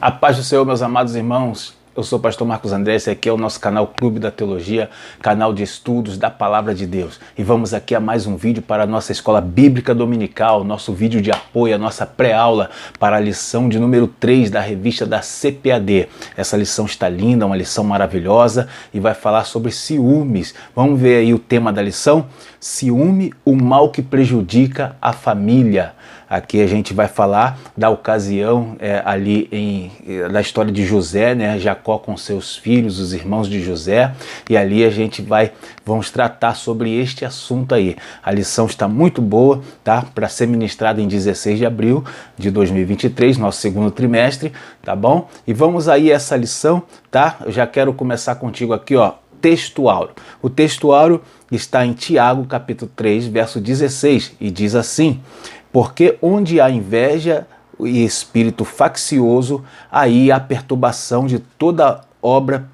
A paz do Senhor, meus amados irmãos. Eu sou o pastor Marcos André, esse aqui é o nosso canal Clube da Teologia, canal de estudos da Palavra de Deus. E vamos aqui a mais um vídeo para a nossa Escola Bíblica Dominical, nosso vídeo de apoio, a nossa pré-aula para a lição de número 3 da revista da CPAD. Essa lição está linda, uma lição maravilhosa e vai falar sobre ciúmes. Vamos ver aí o tema da lição? Ciúme, o mal que prejudica a família. Aqui a gente vai falar da ocasião da história de José, né? Jacó com seus filhos, os irmãos de José, e ali vamos tratar sobre este assunto aí. A lição está muito boa, tá? Para ser ministrada em 16 de abril de 2023, nosso segundo trimestre, tá bom? E vamos aí a essa lição, tá? Eu já quero começar contigo aqui, ó. Texto áureo. O texto áureo está em Tiago, capítulo 3, verso 16, e diz assim: porque onde há inveja e espírito faccioso, aí há perturbação de toda obra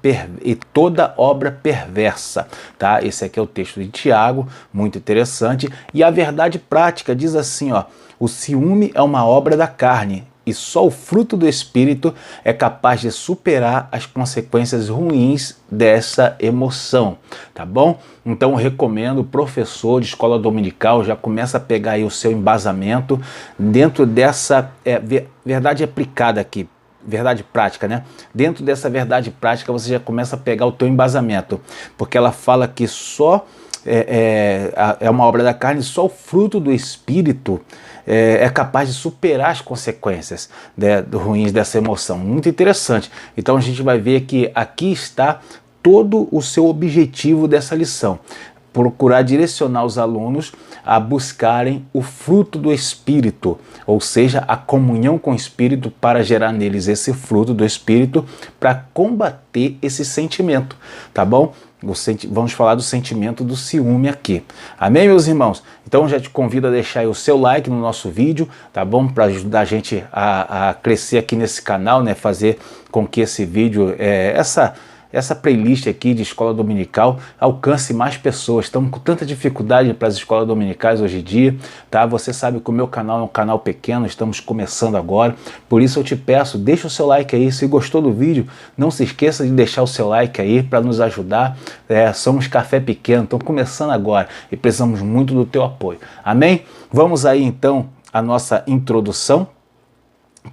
perversa, tá? Esse aqui é o texto de Tiago, muito interessante. E a verdade prática diz assim, ó: o ciúme é uma obra da carne, e só o fruto do Espírito é capaz de superar as consequências ruins dessa emoção, tá bom? Então eu recomendo, professor de escola dominical, já começa a pegar aí o seu embasamento dentro dessa verdade aplicada aqui, verdade prática, né? Dentro dessa verdade prática você já começa a pegar o teu embasamento, porque ela fala que só é uma obra da carne, só o fruto do Espírito é capaz de superar as consequências ruins dessa emoção. Muito interessante. Então a gente vai ver que aqui está todo o seu objetivo dessa lição: procurar direcionar os alunos a buscarem o fruto do Espírito, ou seja, a comunhão com o Espírito, para gerar neles esse fruto do Espírito, para combater esse sentimento, tá bom? Vamos falar do sentimento do ciúme aqui. Amém, meus irmãos? Então já te convido a deixar aí o seu like no nosso vídeo, tá bom? Para ajudar a gente a crescer aqui nesse canal, né? Fazer com que esse vídeo, essa playlist aqui de escola dominical alcance mais pessoas. Estamos com tanta dificuldade para as escolas dominicais hoje em dia, tá? Você sabe que o meu canal é um canal pequeno, estamos começando agora, por isso eu te peço, deixa o seu like aí. Se gostou do vídeo, não se esqueça de deixar o seu like aí para nos ajudar. Somos café pequeno, estamos começando agora e precisamos muito do teu apoio. Amém? Vamos aí então à nossa introdução.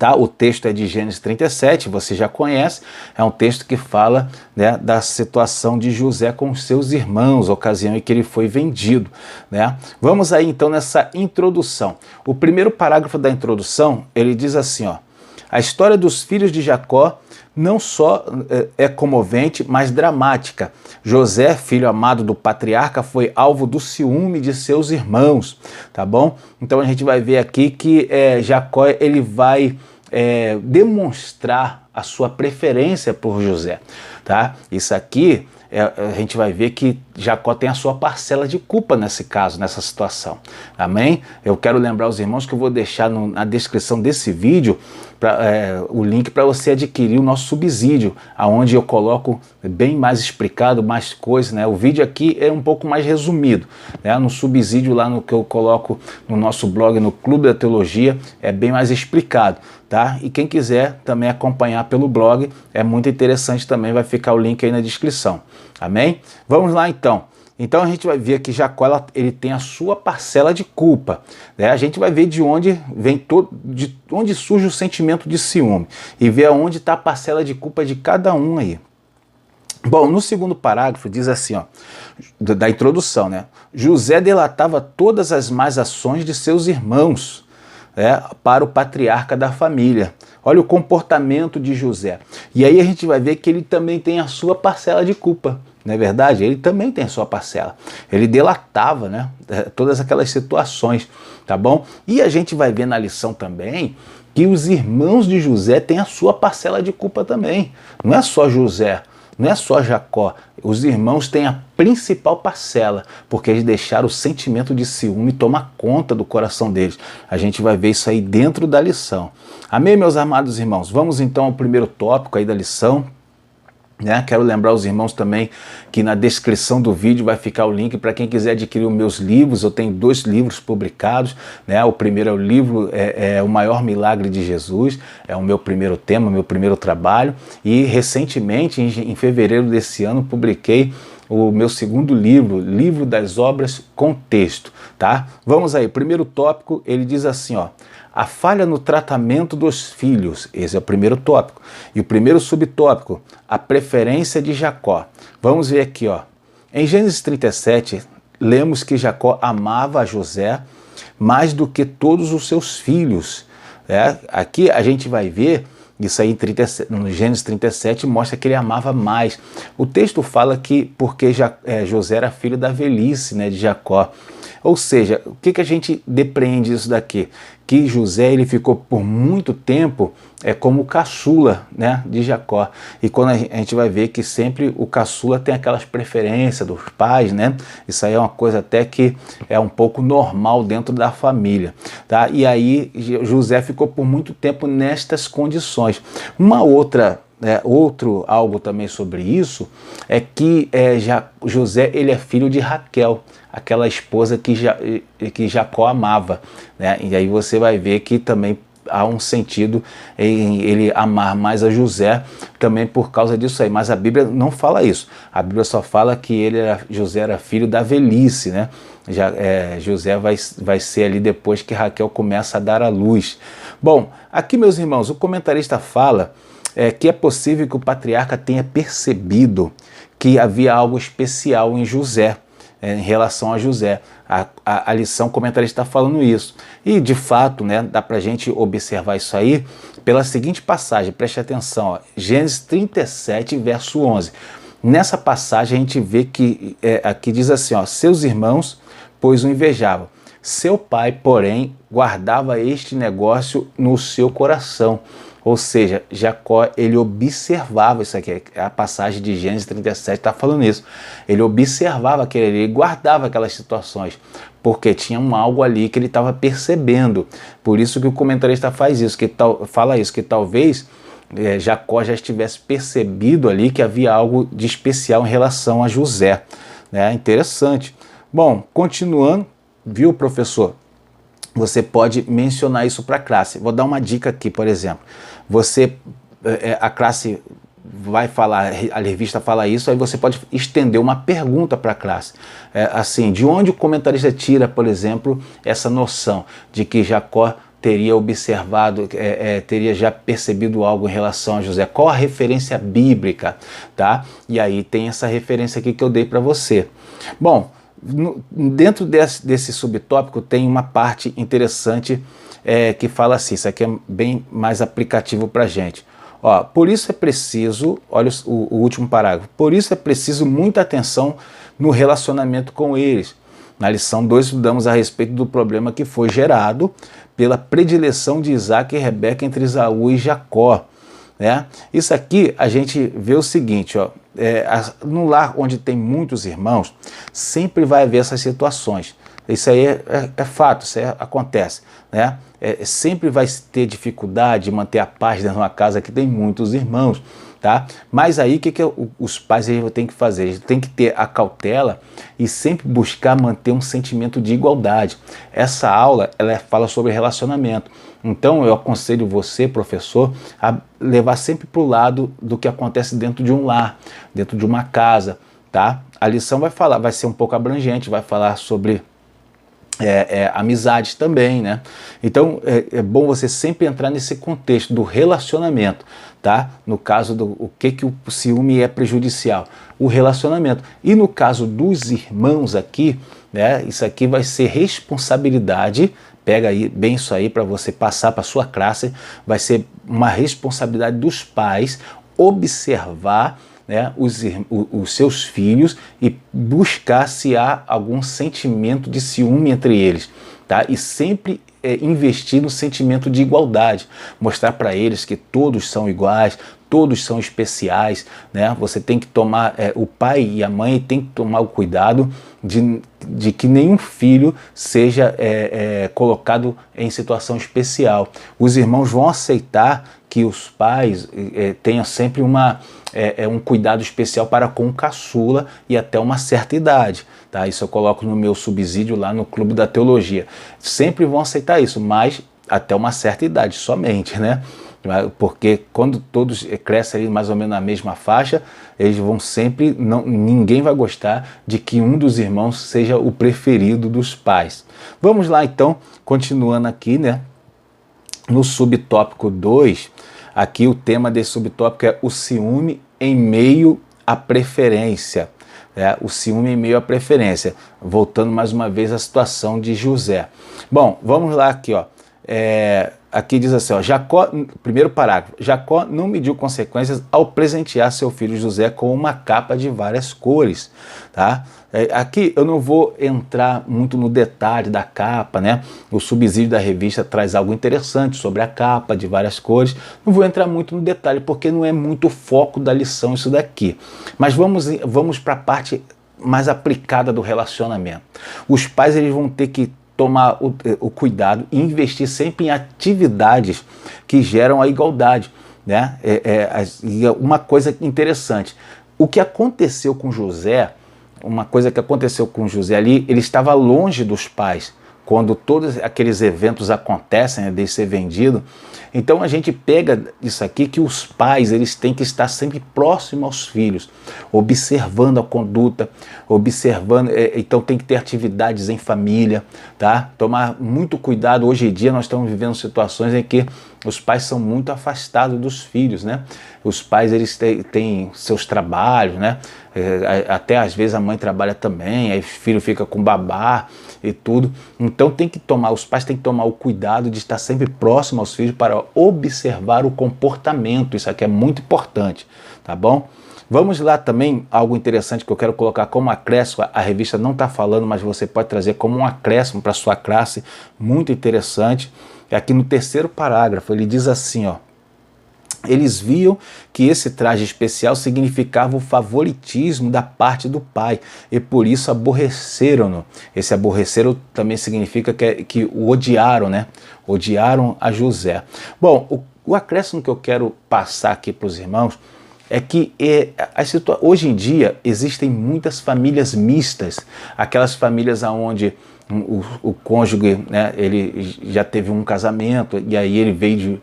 Tá? O texto é de Gênesis 37, você já conhece, é um texto que fala, né, da situação de José com seus irmãos, ocasião em que ele foi vendido, né? Vamos aí então nessa introdução. O primeiro parágrafo da introdução, ele diz assim, ó: a história dos filhos de Jacó não só é comovente, mas dramática. José, filho amado do patriarca, foi alvo do ciúme de seus irmãos, tá bom? Então a gente vai ver aqui que Jacó, ele vai demonstrar a sua preferência por José, tá? Isso aqui a gente vai ver que Jacó tem a sua parcela de culpa nesse caso, nessa situação. Amém? Eu quero lembrar os irmãos que eu vou deixar na descrição desse vídeo o link para você adquirir o nosso subsídio, aonde eu coloco bem mais explicado, mais coisas, né? O vídeo aqui é um pouco mais resumido, né? No subsídio lá no que eu coloco no nosso blog, no Clube da Teologia, é bem mais explicado, tá? E quem quiser também acompanhar pelo blog, é muito interessante também, vai ficar o link aí na descrição. Amém? Vamos lá então. Então a gente vai ver que Jacó, ele tem a sua parcela de culpa, né? A gente vai ver de onde vem de onde surge o sentimento de ciúme e ver aonde está a parcela de culpa de cada um aí. Bom, no segundo parágrafo diz assim, ó, da introdução, né? José delatava todas as más ações de seus irmãos, para o patriarca da família. Olha o comportamento de José. E aí a gente vai ver que ele também tem a sua parcela de culpa, não é verdade? Ele também tem a sua parcela. Ele delatava, né, todas aquelas situações, tá bom? E a gente vai ver na lição também que os irmãos de José têm a sua parcela de culpa também. Não é só José, não é só Jacó. Os irmãos têm a principal parcela, porque eles deixaram o sentimento de ciúme tomar conta do coração deles. A gente vai ver isso aí dentro da lição. Amém, meus amados irmãos? Vamos então ao primeiro tópico aí da lição. né? Quero lembrar os irmãos também que na descrição do vídeo vai ficar o link para quem quiser adquirir os meus livros. Eu tenho 2 livros publicados, né? O primeiro é o livro O Maior Milagre de Jesus, é o meu primeiro tema, meu primeiro trabalho, e recentemente, em fevereiro desse ano, publiquei o meu segundo livro, Livro das Obras com Texto, tá? Vamos aí, primeiro tópico, ele diz assim, ó: a falha no tratamento dos filhos. Esse é o primeiro tópico. E o primeiro subtópico, a preferência de Jacó. Vamos ver aqui, ó. Em Gênesis 37, lemos que Jacó amava a José mais do que todos os seus filhos. Aqui a gente vai ver, isso aí no Gênesis 37 mostra que ele amava mais. O texto fala que porque José era filho da velhice, né, de Jacó. Ou seja, o que a gente depreende disso daqui? Que José ele ficou por muito tempo como caçula, né, de Jacó. E quando a gente vai ver que sempre o caçula tem aquelas preferências dos pais, né? Isso aí é uma coisa até que é um pouco normal dentro da família, tá? E aí José ficou por muito tempo nestas condições. Uma outra algo também sobre isso é que José ele é filho de Raquel, aquela esposa que Jacó amava, né? E aí você vai ver que também há um sentido em ele amar mais a José também por causa disso aí, mas a Bíblia não fala isso. A Bíblia só fala que José era filho da velhice, né? José vai ser ali depois que Raquel começa a dar à luz. Bom, aqui, meus irmãos, o comentarista fala que é possível que o patriarca tenha percebido que havia algo especial em José, em relação a José. A lição comentarista está falando isso. E, de fato, né, dá para a gente observar isso aí pela seguinte passagem, preste atenção, ó, Gênesis 37, verso 11. Nessa passagem a gente vê que aqui diz assim, ó: seus irmãos, pois o invejavam. Seu pai, porém, guardava este negócio no seu coração. Ou seja, Jacó, ele observava isso aqui, a passagem de Gênesis 37 está falando isso. Ele observava aquilo ali, ele guardava aquelas situações, porque tinha algo ali que ele estava percebendo. Por isso que o comentarista faz isso, fala isso, que talvez Jacó já estivesse percebido ali que havia algo de especial em relação a José. Né? Interessante. Bom, continuando, viu, professor? Você pode mencionar isso para a classe. Vou dar uma dica aqui, por exemplo. A classe vai falar, a revista fala isso, aí você pode estender uma pergunta para a classe. Assim, de onde o comentarista tira, por exemplo, essa noção de que Jacó teria observado, teria já percebido algo em relação a José? Qual a referência bíblica? Tá? E aí tem essa referência aqui que eu dei para você. Bom, dentro desse subtópico tem uma parte interessante que fala assim, isso aqui é bem mais aplicativo para a gente. Ó, por isso é preciso, olha o último parágrafo, por isso é preciso muita atenção no relacionamento com eles. Na lição 2 estudamos a respeito do problema que foi gerado pela predileção de Isaac e Rebeca entre Esaú e Jacó. Né? Isso aqui a gente vê o seguinte, ó, no lar onde tem muitos irmãos, sempre vai haver essas situações. Isso aí é fato, isso aí acontece. Né? Sempre vai ter dificuldade de manter a paz dentro de uma casa que tem muitos irmãos. Tá? Mas aí o que os pais têm que fazer? Eles têm que ter a cautela e sempre buscar manter um sentimento de igualdade. Essa aula ela fala sobre relacionamento. Então eu aconselho você, professor, a levar sempre para o lado do que acontece dentro de um lar, dentro de uma casa. Tá? A lição vai ser um pouco abrangente, vai falar sobre amizades também, né? Então é bom você sempre entrar nesse contexto do relacionamento, tá? No caso o que o ciúme é prejudicial, o relacionamento. E no caso dos irmãos aqui, né? Isso aqui vai ser responsabilidade. Pega aí bem isso aí para você passar para sua classe. Vai ser uma responsabilidade dos pais observar, né, os seus filhos e buscar se há algum sentimento de ciúme entre eles, tá? E sempre investir no sentimento de igualdade, mostrar para eles que todos são iguais, todos são especiais, né? Você tem que tomar, o pai e a mãe tem que tomar o cuidado de que nenhum filho seja colocado em situação especial. Os irmãos vão aceitar que os pais tenham sempre um cuidado especial para com o caçula e até uma certa idade. Tá? Isso eu coloco no meu subsídio lá no Clube da Teologia. Sempre vão aceitar isso, mas até uma certa idade somente, né? Porque quando todos crescem ali mais ou menos na mesma faixa, eles vão sempre, ninguém vai gostar de que um dos irmãos seja o preferido dos pais. Vamos lá então, continuando aqui, né? No subtópico 2, aqui o tema desse subtópico é o ciúme em meio à preferência. O ciúme em meio à preferência. Voltando mais uma vez à situação de José. Bom, vamos lá aqui, ó. Aqui diz assim, ó, Jacó, primeiro parágrafo, Jacó não mediu consequências ao presentear seu filho José com uma capa de várias cores, tá? Aqui eu não vou entrar muito no detalhe da capa, né? O subsídio da revista traz algo interessante sobre a capa de várias cores, não vou entrar muito no detalhe porque não é muito o foco da lição isso daqui, mas vamos para a parte mais aplicada do relacionamento. Os pais eles vão ter que tomar o cuidado e investir sempre em atividades que geram a igualdade, né? Uma coisa interessante, o que aconteceu com José, uma coisa que aconteceu com José ali, ele estava longe dos pais, quando todos aqueles eventos acontecem, né, de ser vendido. Então a gente pega isso aqui que os pais eles têm que estar sempre próximos aos filhos, observando a conduta, observando, então tem que ter atividades em família, tá? Tomar muito cuidado. Hoje em dia nós estamos vivendo situações em que os pais são muito afastados dos filhos, né? Os pais eles têm seus trabalhos, né? Até às vezes a mãe trabalha também, aí o filho fica com babá e tudo. Então os pais têm que tomar o cuidado de estar sempre próximo aos filhos para observar o comportamento. Isso aqui é muito importante, tá bom? Vamos lá também, algo interessante que eu quero colocar como acréscimo, a revista não está falando, mas você pode trazer como um acréscimo para a sua classe, muito interessante. Aqui no terceiro parágrafo ele diz assim, ó, eles viam que esse traje especial significava o favoritismo da parte do pai e por isso aborreceram-no. Esse aborreceram também significa que o odiaram, né? Odiaram a José. Bom, o acréscimo que eu quero passar aqui para os irmãos é que hoje em dia existem muitas famílias mistas, aquelas famílias onde o cônjuge, né, ele já teve um casamento e aí ele veio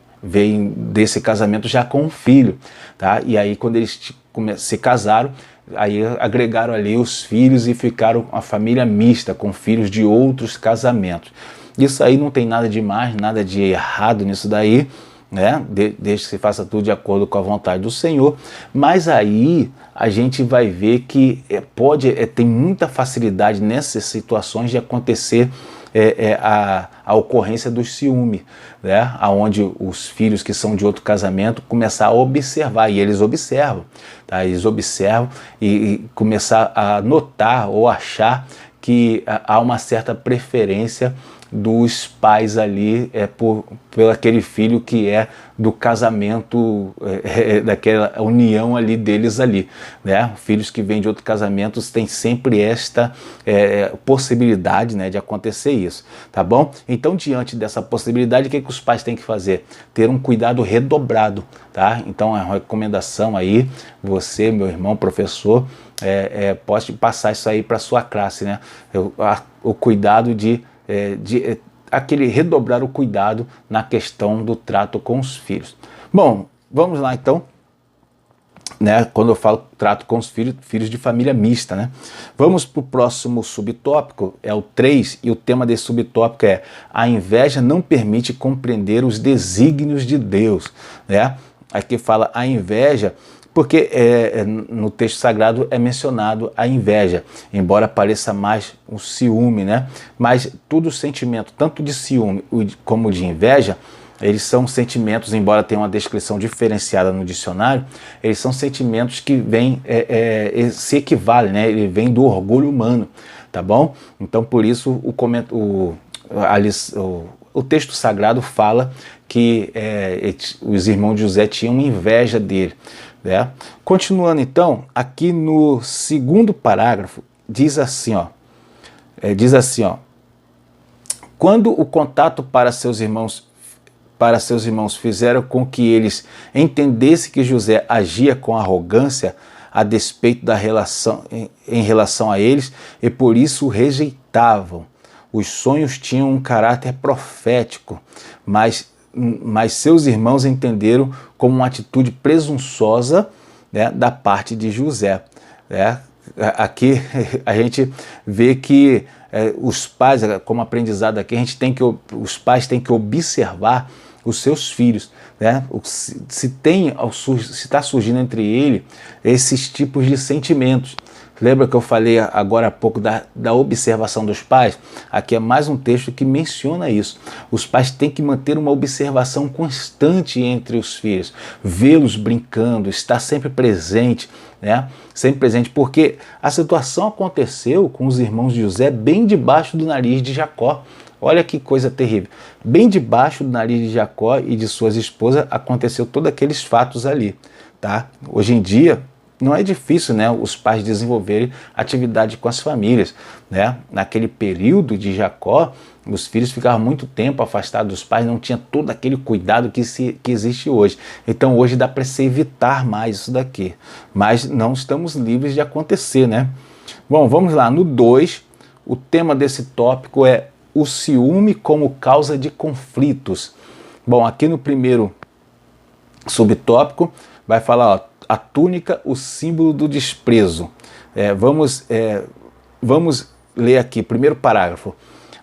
desse casamento já com um filho, tá? E aí quando eles se casaram, aí agregaram ali os filhos e ficaram uma família mista, com filhos de outros casamentos. Isso aí não tem nada de mais, nada de errado nisso daí, né? Desde que se faça tudo de acordo com a vontade do Senhor, mas aí a gente vai ver que tem muita facilidade nessas situações de acontecer a ocorrência do ciúme, né? Onde os filhos que são de outro casamento começar a observar, e eles observam, tá? Eles observam e começar a notar ou achar que há uma certa preferência dos pais ali por aquele filho que é do casamento, daquela união ali deles ali, né? Filhos que vêm de outros casamentos têm sempre esta possibilidade, né, de acontecer isso, tá bom? Então, diante dessa possibilidade, o que os pais têm que fazer? Ter um cuidado redobrado, tá? Então, é uma recomendação aí, você, meu irmão, professor, pode passar isso aí para sua classe, né? O cuidado de redobrar o cuidado na questão do trato com os filhos. Bom, vamos lá então, né? Quando eu falo trato com os filhos de família mista, né? Vamos para o próximo subtópico, é o 3, e o tema desse subtópico é: a inveja não permite compreender os desígnios de Deus, né? Aqui fala a inveja, porque no texto sagrado é mencionado a inveja, embora pareça mais um ciúme, né? Mas todo sentimento, tanto de ciúme como de inveja, eles são sentimentos, embora tenha uma descrição diferenciada no dicionário, eles são sentimentos que se equivalem, né? Ele vem do orgulho humano, tá bom? Então por isso o texto sagrado fala que os irmãos de José tinham inveja dele, né? Continuando então, aqui no segundo parágrafo, diz assim, ó, quando o contato para seus irmãos para seus irmãos fizeram com que eles entendessem que José agia com arrogância a despeito da relação, em relação a eles, e por isso o rejeitavam. Os sonhos tinham um caráter profético, mas seus irmãos entenderam como uma atitude presunçosa, né, da parte de José. Né? Aqui a gente vê que os pais, como aprendizado aqui, os pais têm que observar os seus filhos, né? Se está surgindo entre eles esses tipos de sentimentos. Lembra que eu falei agora há pouco da observação dos pais? Aqui é mais um texto que menciona isso. Os pais têm que manter uma observação constante entre os filhos, vê-los brincando, estar sempre presente, né? Sempre presente, porque a situação aconteceu com os irmãos de José bem debaixo do nariz de Jacó. Olha que coisa terrível. Bem debaixo do nariz de Jacó e de suas esposas aconteceu todos aqueles fatos ali, tá? Hoje em dia não é difícil, né, os pais desenvolverem atividade com as famílias, né? Naquele período de Jacó, os filhos ficavam muito tempo afastados dos pais, não tinha todo aquele cuidado que existe hoje. Então hoje dá para se evitar mais isso daqui, mas não estamos livres de acontecer, né? Bom, vamos lá, no 2, o tema desse tópico é o ciúme como causa de conflitos. Bom, aqui no primeiro subtópico vai falar, ó, a túnica, o símbolo do desprezo. Vamos ler aqui, primeiro parágrafo.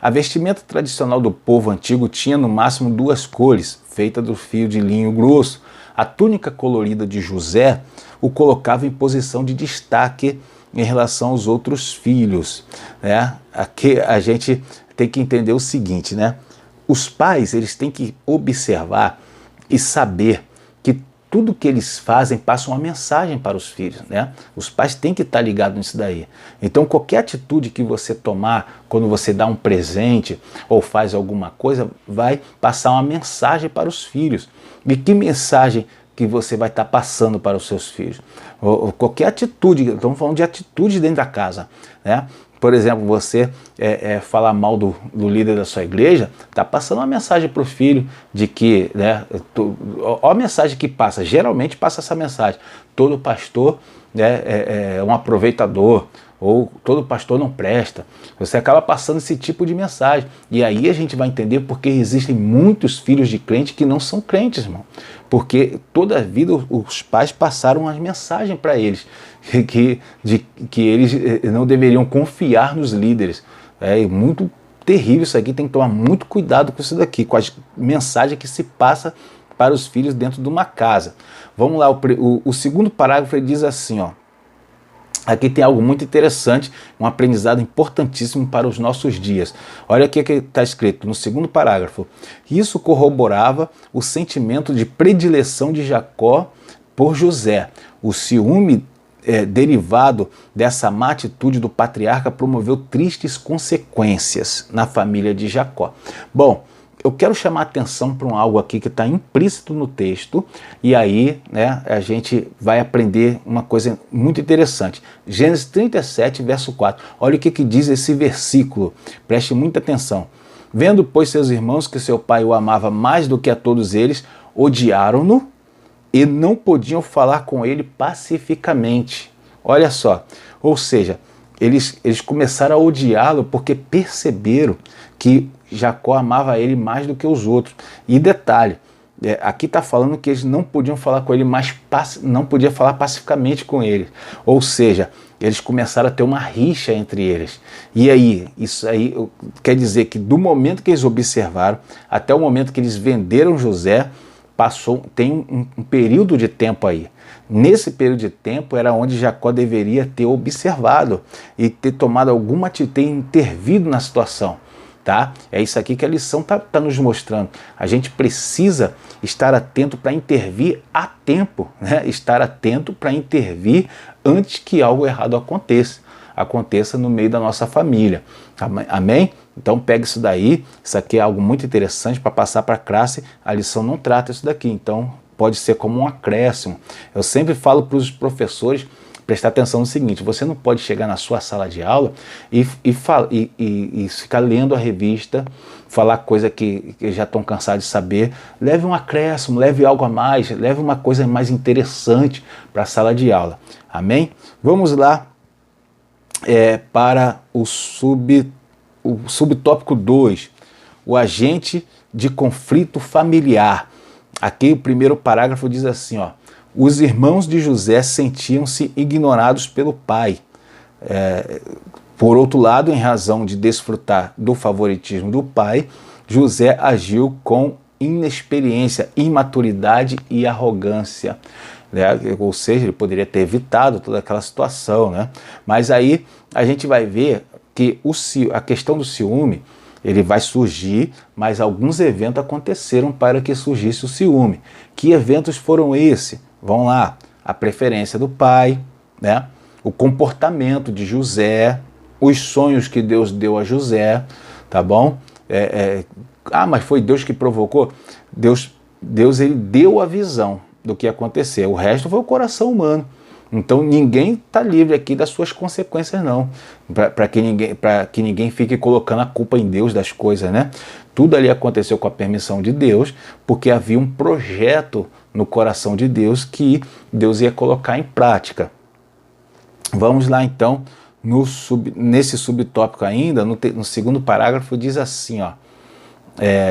A vestimenta tradicional do povo antigo tinha no máximo 2 cores, feita do fio de linho grosso. A túnica colorida de José o colocava em posição de destaque em relação aos outros filhos, né? Aqui a gente tem que entender o seguinte, né? Os pais, eles têm que observar e saber que tudo que eles fazem passa uma mensagem para os filhos, né? Os pais têm que estar ligados nisso daí. Então qualquer atitude que você tomar quando você dá um presente ou faz alguma coisa, vai passar uma mensagem para os filhos. E que mensagem que você vai estar passando para os seus filhos? Qualquer atitude, estamos falando de atitude dentro da casa, né? Por exemplo, você falar mal do líder da sua igreja, está passando uma mensagem para o filho de que, né, olha a mensagem que passa, geralmente passa essa mensagem: todo pastor, né, é um aproveitador, ou todo pastor não presta. Você acaba passando esse tipo de mensagem. E aí a gente vai entender porque existem muitos filhos de crente que não são crentes, irmão. Porque toda a vida os pais passaram as mensagens para eles, que eles não deveriam confiar nos líderes. É muito terrível isso aqui, tem que tomar muito cuidado com isso daqui, com as mensagens que se passa para os filhos dentro de uma casa. Vamos lá, o segundo parágrafo ele diz assim, ó. Aqui tem algo muito interessante, um aprendizado importantíssimo para os nossos dias. Olha aqui que está escrito no segundo parágrafo. Isso corroborava o sentimento de predileção de Jacó por José. O ciúme derivado dessa má atitude do patriarca promoveu tristes consequências na família de Jacó. Bom, eu quero chamar a atenção para algo aqui que está implícito no texto, e aí, né, a gente vai aprender uma coisa muito interessante. Gênesis 37, verso 4. Olha o que diz esse versículo, preste muita atenção. Vendo, pois, seus irmãos que seu pai o amava mais do que a todos eles, odiaram-no e não podiam falar com ele pacificamente. Olha só, ou seja, eles começaram a odiá-lo porque perceberam que Jacó amava ele mais do que os outros. E detalhe, aqui está falando que eles não podiam falar com ele, não podiam falar pacificamente com ele. Ou seja, eles começaram a ter uma rixa entre eles. E aí, isso aí quer dizer que do momento que eles observaram até o momento que eles venderam José, tem um período de tempo aí. Nesse período de tempo era onde Jacó deveria ter observado e ter tomado alguma atitude, ter intervido na situação. Tá? É isso aqui que a lição tá nos mostrando. A gente precisa estar atento para intervir a tempo, né? Estar atento para intervir antes que algo errado aconteça no meio da nossa família. Amém? Então pegue isso daí, isso aqui é algo muito interessante para passar para a classe. A lição não trata isso daqui, então pode ser como um acréscimo. Eu sempre falo para os professores prestar atenção no seguinte: você não pode chegar na sua sala de aula e ficar lendo a revista, falar coisa que já estão cansados de saber. Leve um acréscimo, leve algo a mais, leve uma coisa mais interessante para a sala de aula. Amém? Vamos lá para o subtópico 2, o agente de conflito familiar. Aqui o primeiro parágrafo diz assim, ó: os irmãos de José sentiam-se ignorados pelo pai. Por outro lado, em razão de desfrutar do favoritismo do pai, José agiu com inexperiência, imaturidade e arrogância. Ou seja, ele poderia ter evitado toda aquela situação, né? Mas aí a gente vai ver que a questão do ciúme, ele vai surgir, mas alguns eventos aconteceram para que surgisse o ciúme. Que eventos foram esses? Vamos lá: a preferência do pai, né? O comportamento de José, os sonhos que Deus deu a José, tá bom? Mas foi Deus que provocou? Deus ele deu a visão do que ia acontecer, o resto foi o coração humano. Então ninguém está livre aqui das suas consequências, não, para que ninguém fique colocando a culpa em Deus das coisas, né? Tudo ali aconteceu com a permissão de Deus, porque havia um projeto no coração de Deus que Deus ia colocar em prática. Vamos lá então, nesse subtópico ainda, no segundo parágrafo diz assim, ó: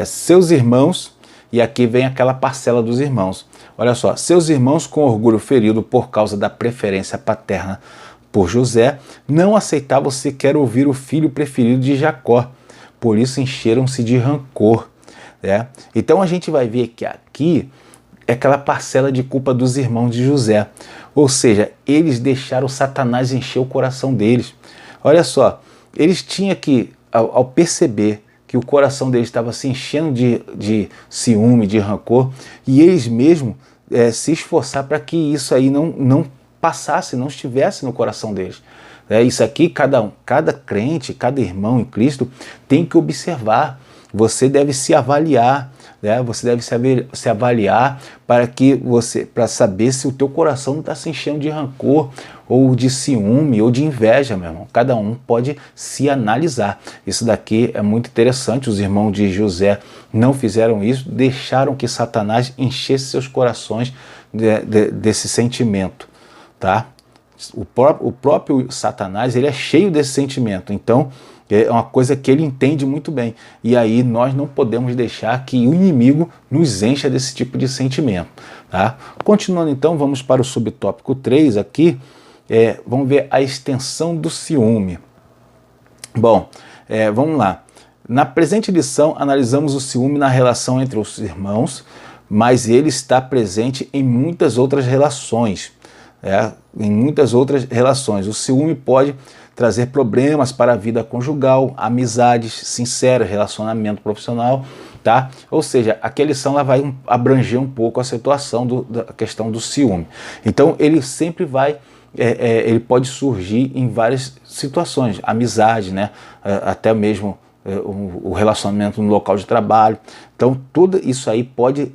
seus irmãos, e aqui vem aquela parcela dos irmãos. Olha só: seus irmãos, com orgulho ferido por causa da preferência paterna por José, não aceitavam sequer ouvir o filho preferido de Jacó, por isso encheram-se de rancor. Então a gente vai ver que aqui é aquela parcela de culpa dos irmãos de José, ou seja, eles deixaram Satanás encher o coração deles. Olha só, eles tinham que, ao perceber que o coração deles estava se enchendo de ciúme, de rancor, e eles mesmos se esforçar para que isso aí não passasse, não estivesse no coração deles. Isso aqui, cada crente, cada irmão em Cristo tem que observar. Você deve se avaliar, você deve se avaliar para saber se o teu coração não está se enchendo de rancor, ou de ciúme, ou de inveja, meu irmão. Cada um pode se analisar. Isso daqui é muito interessante. Os irmãos de José não fizeram isso, deixaram que Satanás enchesse seus corações desse sentimento, tá? O próprio Satanás, ele é cheio desse sentimento, então é uma coisa que ele entende muito bem. E aí nós não podemos deixar que o inimigo nos encha desse tipo de sentimento, tá? Continuando então, vamos para o subtópico 3 aqui. Vamos ver a extensão do ciúme. Bom, vamos lá. Na presente lição, analisamos o ciúme na relação entre os irmãos, mas ele está presente em muitas outras relações. Em muitas outras relações. O ciúme pode trazer problemas para a vida conjugal, amizades sinceras, relacionamento profissional, tá? Ou seja, aqui a lição ela vai abranger um pouco a situação da questão do ciúme. Então ele sempre vai, ele pode surgir em várias situações, amizade, né? Até mesmo o relacionamento no local de trabalho. Então tudo isso aí pode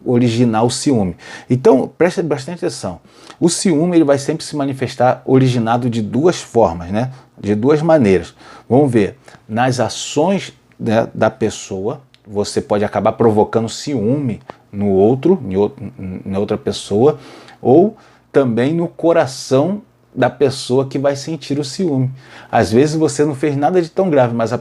originar o ciúme. Então preste bastante atenção. O ciúme ele vai sempre se manifestar originado de duas formas, né? De duas maneiras. Vamos ver, nas ações, né, da pessoa, você pode acabar provocando ciúme no outro, em outra pessoa, ou também no coração da pessoa que vai sentir o ciúme. Às vezes você não fez nada de tão grave, mas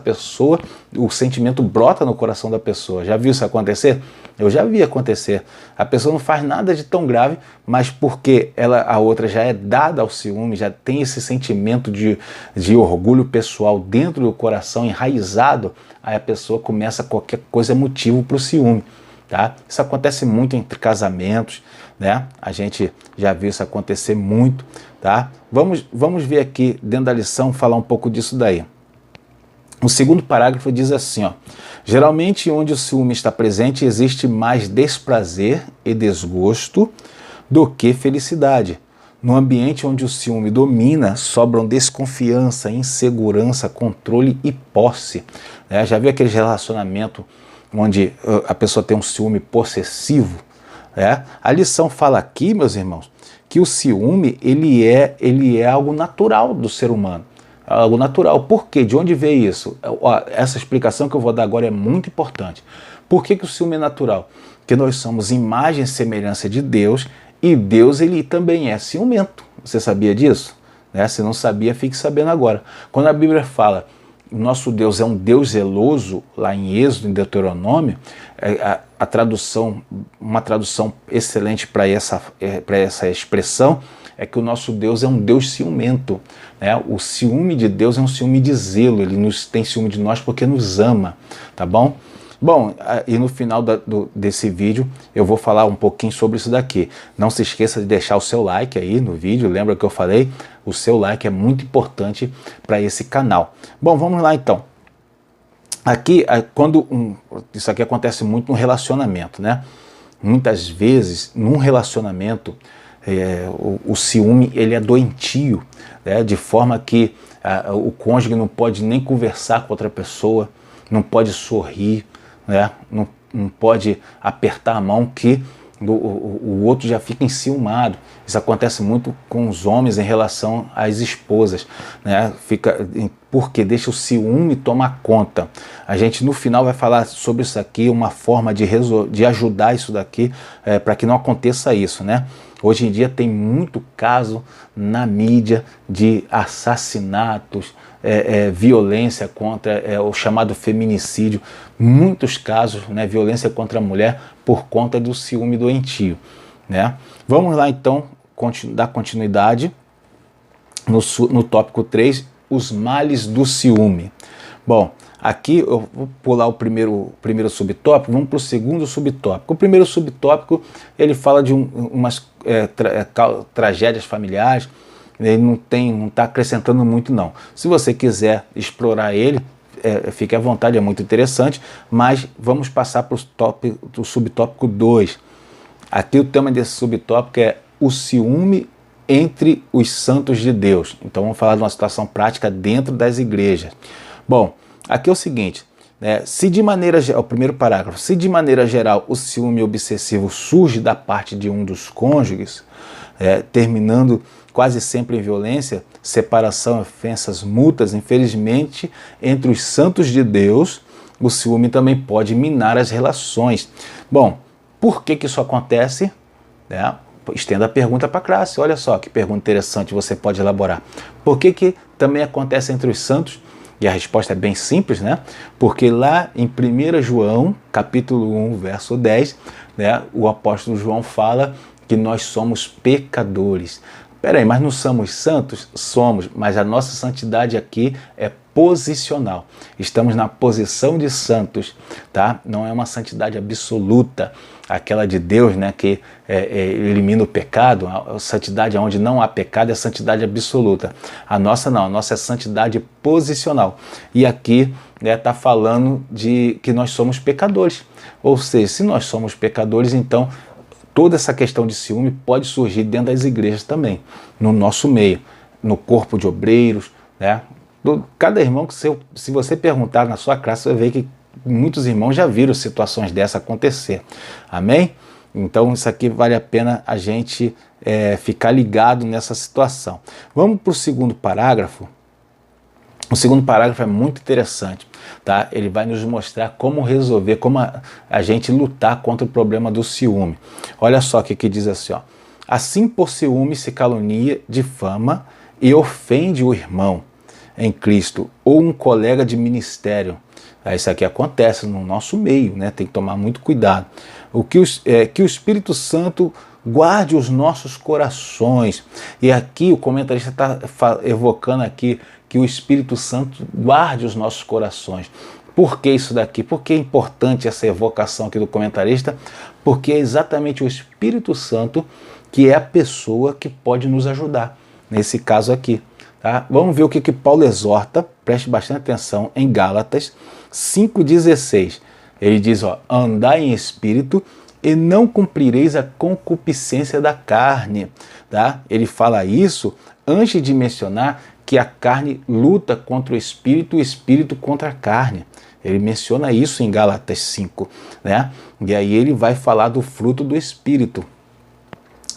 o sentimento brota no coração da pessoa. Já viu isso acontecer? Eu já vi acontecer. A pessoa não faz nada de tão grave, mas porque a outra já é dada ao ciúme, já tem esse sentimento de orgulho pessoal dentro do coração, enraizado, aí a pessoa começa qualquer coisa motivo para o ciúme. Tá? Isso acontece muito entre casamentos, né? A gente já viu isso acontecer muito, tá? Vamos ver aqui dentro da lição, falar um pouco disso daí. O segundo parágrafo diz assim, ó: geralmente onde o ciúme está presente existe mais desprazer e desgosto do que felicidade. No ambiente onde o ciúme domina, sobram desconfiança, insegurança, controle e posse. Já viu aquele relacionamento onde a pessoa tem um ciúme possessivo? A lição fala aqui, meus irmãos, que o ciúme ele é algo natural do ser humano. Algo natural. Por quê? De onde veio isso? Essa explicação que eu vou dar agora é muito importante. Por que o ciúme é natural? Porque nós somos imagem e semelhança de Deus, e Deus ele também é ciumento. Você sabia disso? Né? Se não sabia, fique sabendo agora. Quando a Bíblia fala o nosso Deus é um Deus zeloso, lá em Êxodo, em Deuteronômio, a tradução, uma tradução excelente para essa expressão é que o nosso Deus é um Deus ciumento. Né? O ciúme de Deus é um ciúme de zelo, ele tem ciúme de nós porque nos ama, tá bom? Bom, e no final desse vídeo eu vou falar um pouquinho sobre isso daqui. Não se esqueça de deixar o seu like aí no vídeo, lembra que eu falei? O seu like é muito importante para esse canal. Bom, vamos lá então. Aqui, isso aqui acontece muito no relacionamento, né? Muitas vezes, num relacionamento, o ciúme ele é doentio, né? De forma que o cônjuge não pode nem conversar com outra pessoa, não pode sorrir, né? Não pode apertar a mão que o outro já fica enciumado. Isso acontece muito com os homens em relação às esposas, né? Porque deixa o ciúme tomar conta. A gente no final vai falar sobre isso aqui, uma forma de ajudar isso daqui, para que não aconteça isso, né? Hoje em dia tem muito caso na mídia de assassinatos, violência contra o chamado feminicídio, muitos casos, né, violência contra a mulher por conta do ciúme doentio, né? Vamos lá então dar continuidade no tópico 3, os males do ciúme. Bom, aqui eu vou pular o primeiro subtópico, vamos para o segundo subtópico. O primeiro subtópico ele fala de umas tragédias familiares. Ele não está acrescentando muito não. Se você quiser explorar ele, fique à vontade, é muito interessante, mas vamos passar para o subtópico 2. Aqui o tema desse subtópico é o ciúme entre os santos de Deus. Então vamos falar de uma situação prática dentro das igrejas. Bom, aqui é o seguinte, né, o primeiro parágrafo, se de maneira geral o ciúme obsessivo surge da parte de um dos cônjuges, terminando quase sempre em violência, separação, ofensas, multas, infelizmente, entre os santos de Deus, o ciúme também pode minar as relações. Bom, por que isso acontece? Estenda a pergunta para a classe, olha só que pergunta interessante você pode elaborar. Por que também acontece entre os santos? E a resposta é bem simples, né? Porque lá em 1 João, capítulo 1, verso 10, né, o apóstolo João fala que nós somos pecadores. Peraí, mas não somos santos? Somos, mas a nossa santidade aqui é posicional. Estamos na posição de santos, tá? Não é uma santidade absoluta, aquela de Deus, né, que elimina o pecado. A santidade onde não há pecado é a santidade absoluta. A nossa não, a nossa é santidade posicional. E aqui está falando de que nós somos pecadores. Ou seja, se nós somos pecadores, então toda essa questão de ciúme pode surgir dentro das igrejas também, no nosso meio, no corpo de obreiros, né? Cada irmão, se você perguntar na sua classe, você vai ver que muitos irmãos já viram situações dessa acontecer. Amém? Então isso aqui vale a pena a gente ficar ligado nessa situação. Vamos para o segundo parágrafo. O segundo parágrafo é muito interessante, tá? Ele vai nos mostrar como resolver, como a gente lutar contra o problema do ciúme. Olha só o que diz assim, ó. Assim por ciúme se calunia, difama e ofende o irmão em Cristo ou um colega de ministério. Isso aqui acontece no nosso meio, né? Tem que tomar muito cuidado. Que o Espírito Santo guarde os nossos corações. E aqui o comentarista está evocando aqui que o Espírito Santo guarde os nossos corações. Por que isso daqui? Por que é importante essa evocação aqui do comentarista? Porque é exatamente o Espírito Santo que é a pessoa que pode nos ajudar, nesse caso aqui. Tá? Vamos ver o que Paulo exorta, preste bastante atenção, em Gálatas 5,16. Ele diz, ó, andai em espírito e não cumprireis a concupiscência da carne. Tá? Ele fala isso antes de mencionar que a carne luta contra o espírito contra a carne. Ele menciona isso em Gálatas 5, né? E aí ele vai falar do fruto do espírito.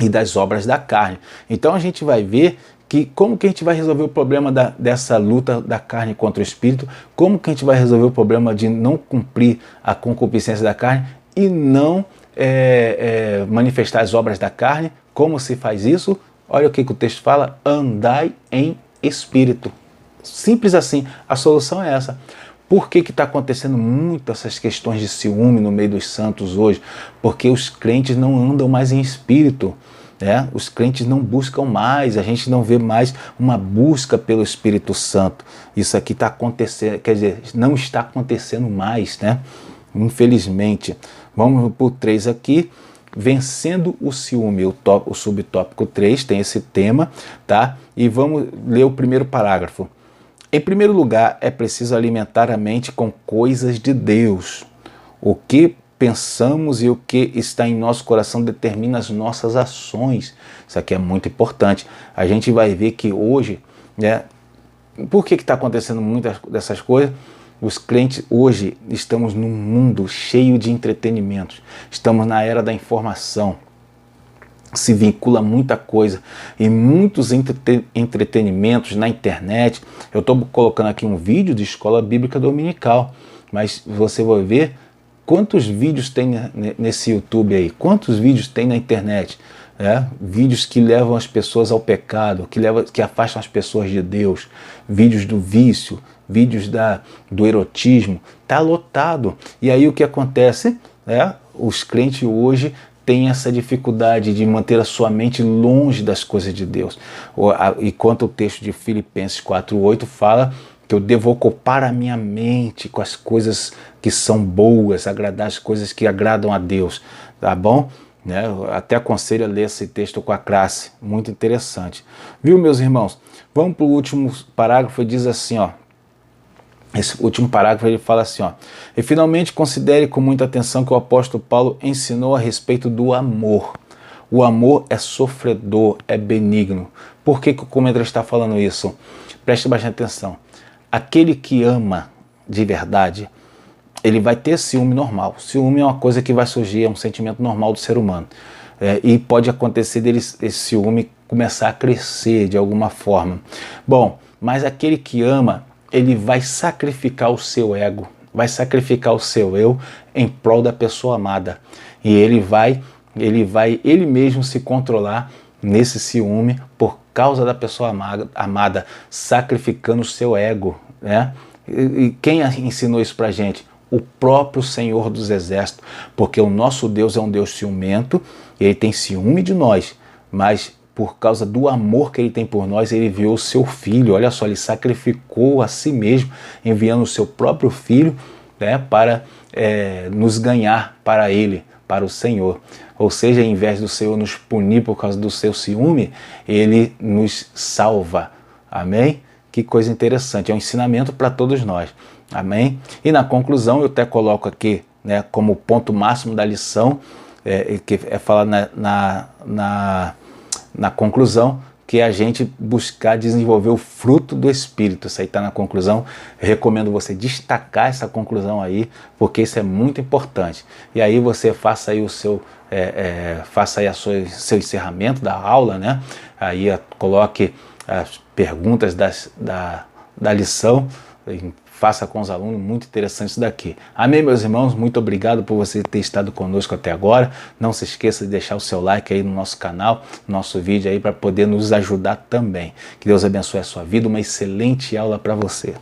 e das obras da carne. Então a gente vai ver que como que a gente vai resolver o problema dessa luta da carne contra o espírito, como que a gente vai resolver o problema de não cumprir a concupiscência da carne e não manifestar as obras da carne. Como se faz isso? Olha o que o texto fala: andai em espírito. Simples assim, a solução é essa. Por que está acontecendo muito essas questões de ciúme no meio dos santos hoje? Porque os crentes não andam mais em espírito. Os crentes não buscam mais, a gente não vê mais uma busca pelo Espírito Santo. Isso aqui está acontecendo, quer dizer, não está acontecendo mais, né? Infelizmente. Vamos para o 3 aqui, vencendo o ciúme, o subtópico 3 tem esse tema, tá? E vamos ler o primeiro parágrafo. Em primeiro lugar, é preciso alimentar a mente com coisas de Deus. O que pensamos e o que está em nosso coração determina as nossas ações. Isso aqui é muito importante. A gente vai ver que hoje, por que está acontecendo muitas dessas coisas? Os crentes hoje estamos num mundo cheio de entretenimentos. Estamos na era da informação. Se vincula muita coisa e muitos entretenimentos na internet. Eu estou colocando aqui um vídeo de escola bíblica dominical, mas você vai ver quantos vídeos tem nesse YouTube aí, quantos vídeos tem na internet, vídeos que levam as pessoas ao pecado, que afastam as pessoas de Deus, vídeos do vício, vídeos do erotismo, está lotado. E aí o que acontece? Os crentes hoje têm essa dificuldade de manter a sua mente longe das coisas de Deus. E quanto o texto de Filipenses 4:8 fala que eu devo ocupar a minha mente com as coisas que são boas, agradáveis, coisas que agradam a Deus, tá bom? Eu até aconselho a ler esse texto com a classe, muito interessante. Viu, meus irmãos? Vamos para o último parágrafo, ele diz assim, esse último parágrafo ele fala assim, e finalmente considere com muita atenção que o apóstolo Paulo ensinou a respeito do amor. O amor é sofredor, é benigno. Por que o comentário está falando isso? Preste bastante atenção. Aquele que ama de verdade, ele vai ter ciúme normal. Ciúme é uma coisa que vai surgir, é um sentimento normal do ser humano. E pode acontecer esse ciúme começar a crescer de alguma forma. Bom, mas aquele que ama, ele vai sacrificar o seu ego, vai sacrificar o seu eu em prol da pessoa amada. E ele vai mesmo se controlar nesse ciúme por causa da pessoa amada, sacrificando o seu ego, E quem ensinou isso pra gente? O próprio Senhor dos Exércitos, porque o nosso Deus é um Deus ciumento, ele tem ciúme de nós, mas por causa do amor que ele tem por nós, ele enviou o seu filho. Olha só, ele sacrificou a si mesmo, enviando o seu próprio filho, para nos ganhar para ele, para o Senhor. Ou seja, ao invés do Senhor nos punir por causa do seu ciúme, ele nos salva. Amém? Que coisa interessante, é um ensinamento para todos nós. Amém? E na conclusão, eu até coloco aqui, como ponto máximo da lição, que é falar na conclusão, que é a gente buscar desenvolver o fruto do Espírito. Isso aí está na conclusão. Eu recomendo você destacar essa conclusão aí, porque isso é muito importante. E aí você faça aí o seu seu encerramento da aula, Aí coloque as perguntas da lição, faça com os alunos, muito interessante isso daqui. Amém, meus irmãos? Muito obrigado por você ter estado conosco até agora. Não se esqueça de deixar o seu like aí no nosso canal, no nosso vídeo aí, para poder nos ajudar também. Que Deus abençoe a sua vida, uma excelente aula para você.